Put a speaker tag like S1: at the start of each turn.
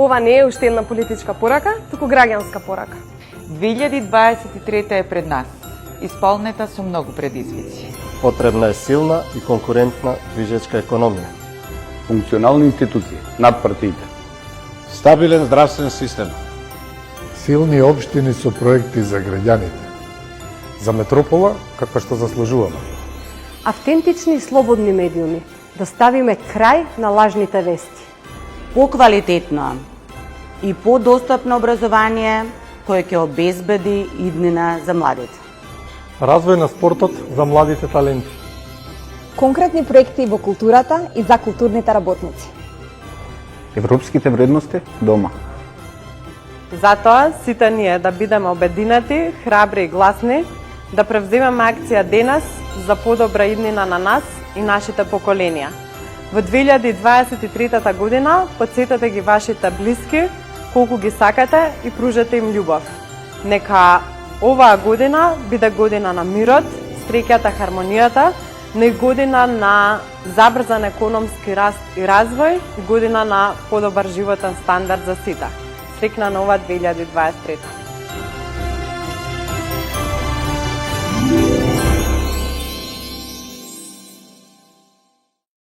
S1: ова не е уште една политичка порака, туку граѓанска порака.
S2: 2023 е пред нас, исполнета со многу предизвици.
S3: Потребна е силна и конкурентна движечка економија.
S4: Функционални институции над партиите.
S5: Стабилен здравствен систем.
S6: Силни општини со проекти за граѓаните. За метропола каква што заслужуваме.
S7: Автентични и слободни медиуми, да ставиме крај на лажните вести.
S8: Поквалитетно и подостапно образование кое ќе обезбеди иднина за младите.
S6: Развој на спортот за младите таленти.
S9: Конкретни проекти во културата и за културните работници.
S4: Европските вредности дома.
S10: Затоа сите ние да бидеме обединети, храбри и гласни, да превземеме акција денес за подобра иднина на нас и нашите поколенија. Во 2023 година потсетете ги вашите блиски колку ги сакате и пружете им љубов. Нека оваа година биде година на мирот, среќата, хармонијата, но и година на забрзан економски раст и развој и година на подобар животен стандард за сите. Среќна нова 2023.